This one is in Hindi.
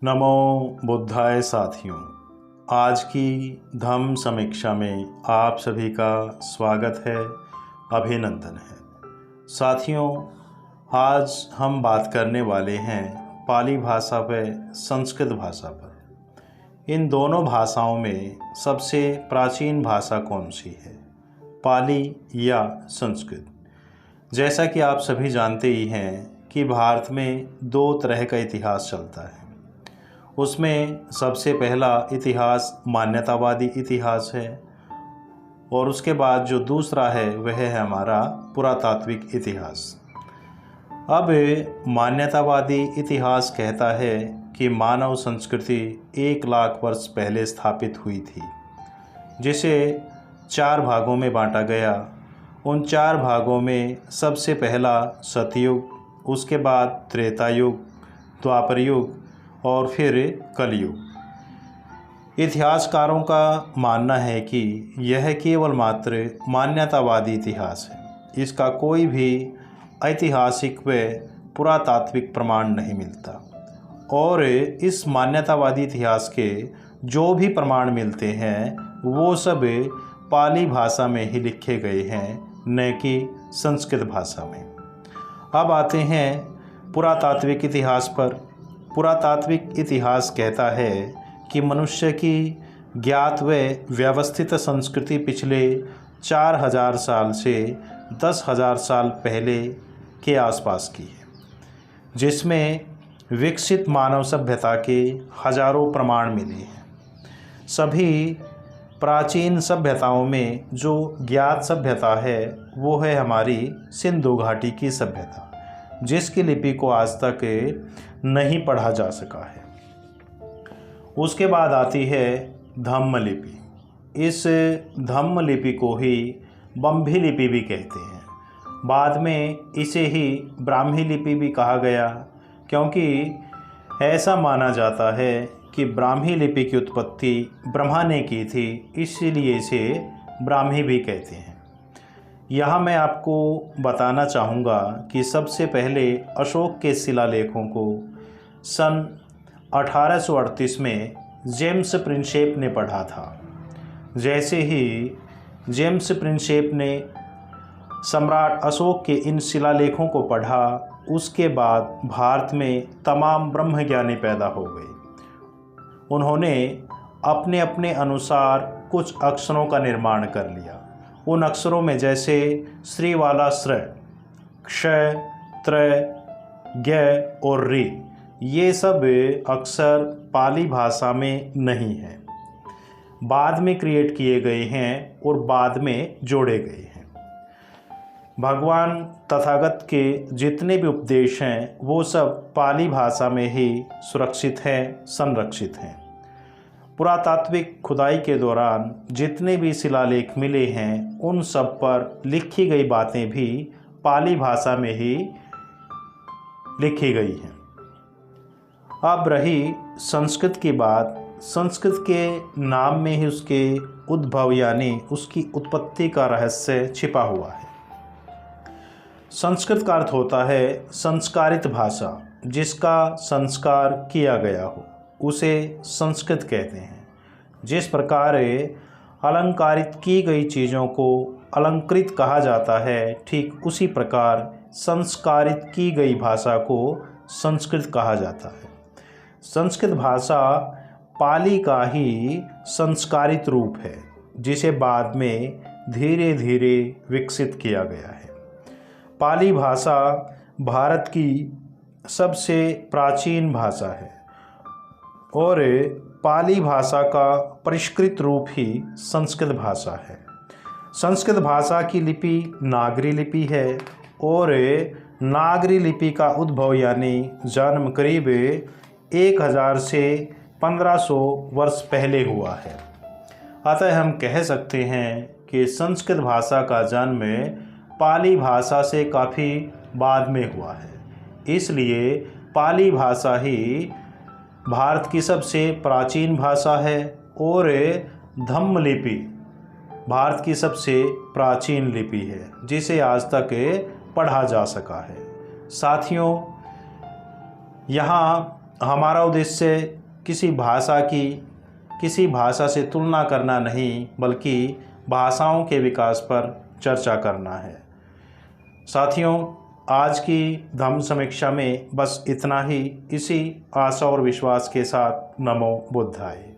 नमो बुद्धाय साथियों, आज की धम्म समीक्षा में आप सभी का स्वागत है, अभिनंदन है। साथियों, आज हम बात करने वाले हैं पाली भाषा व संस्कृत भाषा पर। इन दोनों भाषाओं में सबसे प्राचीन भाषा कौन सी है, पाली या संस्कृत? जैसा कि आप सभी जानते ही हैं कि भारत में दो तरह का इतिहास चलता है। उसमें सबसे पहला इतिहास मान्यतावादी इतिहास है और उसके बाद जो दूसरा है वह है हमारा पुरातात्विक इतिहास। अब मान्यतावादी इतिहास कहता है कि मानव संस्कृति 1 लाख वर्ष पहले स्थापित हुई थी, जिसे 4 भागों में बांटा गया। उन 4 भागों में सबसे पहला सतयुग, उसके बाद त्रेता युग, द्वापर युग और फिर कलयुग। इतिहासकारों का मानना है कि यह केवल मात्र मान्यतावादी इतिहास है। इसका कोई भी ऐतिहासिक व पुरातात्विक प्रमाण नहीं मिलता और इस मान्यतावादी इतिहास के जो भी प्रमाण मिलते हैं वो सब पाली भाषा में ही लिखे गए हैं, न कि संस्कृत भाषा में। अब आते हैं पुरातात्विक इतिहास पर। पुरातात्विक इतिहास कहता है कि मनुष्य की ज्ञात व व्यवस्थित संस्कृति पिछले 4000 साल से 10,000 साल पहले के आसपास की है, जिसमें विकसित मानव सभ्यता के हजारों प्रमाण मिले हैं। सभी प्राचीन सभ्यताओं में जो ज्ञात सभ्यता है वो है हमारी सिंधु घाटी की सभ्यता, जिसकी लिपि को आज तक नहीं पढ़ा जा सका है। उसके बाद आती है धम्म लिपि। इस धम्म लिपि को ही बंभी लिपि भी कहते हैं। बाद में इसे ही ब्राह्मी लिपि भी कहा गया, क्योंकि ऐसा माना जाता है कि ब्राह्मी लिपि की उत्पत्ति ब्रह्मा ने की थी, इसीलिए इसे ब्राह्मी भी कहते हैं। यहाँ मैं आपको बताना चाहूँगा कि सबसे पहले अशोक के शिलालेखों को सन 1838 में जेम्स प्रिंसेप ने पढ़ा था। जैसे ही जेम्स प्रिंसेप ने सम्राट अशोक के इन शिलालेखों को पढ़ा, उसके बाद भारत में तमाम ब्रह्मज्ञानी पैदा हो गए। उन्होंने अपने अपने अनुसार कुछ अक्षरों का निर्माण कर लिया। उन अक्षरों में जैसे श्री वाला श्र, क्ष, त्र, ज्ञ और रि, ये सब अक्षर पाली भाषा में नहीं हैं, बाद में क्रिएट किए गए हैं और बाद में जोड़े गए हैं। भगवान तथागत के जितने भी उपदेश हैं वो सब पाली भाषा में ही सुरक्षित हैं, संरक्षित हैं। पुरातात्विक खुदाई के दौरान जितने भी शिलालेख मिले हैं उन सब पर लिखी गई बातें भी पाली भाषा में ही लिखी गई हैं। अब रही संस्कृत की बात। संस्कृत के नाम में ही उसके उद्भव यानी उसकी उत्पत्ति का रहस्य छिपा हुआ है। संस्कृत का अर्थ होता है संस्कारित भाषा, जिसका संस्कार किया गया हो, उसे संस्कृत कहते हैं। जिस प्रकार अलंकारित की गई चीज़ों को अलंकृत कहा जाता है, ठीक उसी प्रकार संस्कारित की गई भाषा को संस्कृत कहा जाता है। संस्कृत भाषा पाली का ही संस्कारित रूप है, जिसे बाद में धीरे धीरे विकसित किया गया है। पाली भाषा भारत की सबसे प्राचीन भाषा है और पाली भाषा का परिष्कृत रूप ही संस्कृत भाषा है। संस्कृत भाषा की लिपि नागरी लिपि है और नागरी लिपि का उद्भव यानी जन्म करीब 1000 से 1500 वर्ष पहले हुआ है। अतः हम कह सकते हैं कि संस्कृत भाषा का जन्म पाली भाषा से काफ़ी बाद में हुआ है। इसलिए पाली भाषा ही भारत की सबसे प्राचीन भाषा है और धम्म लिपि भारत की सबसे प्राचीन लिपि है, जिसे आज तक पढ़ा जा सका है। साथियों, यहाँ हमारा उद्देश्य किसी भाषा से तुलना करना नहीं, बल्कि भाषाओं के विकास पर चर्चा करना है। साथियों, आज की धम्म समीक्षा में बस इतना ही। इसी आशा और विश्वास के साथ नमो बुद्धाय।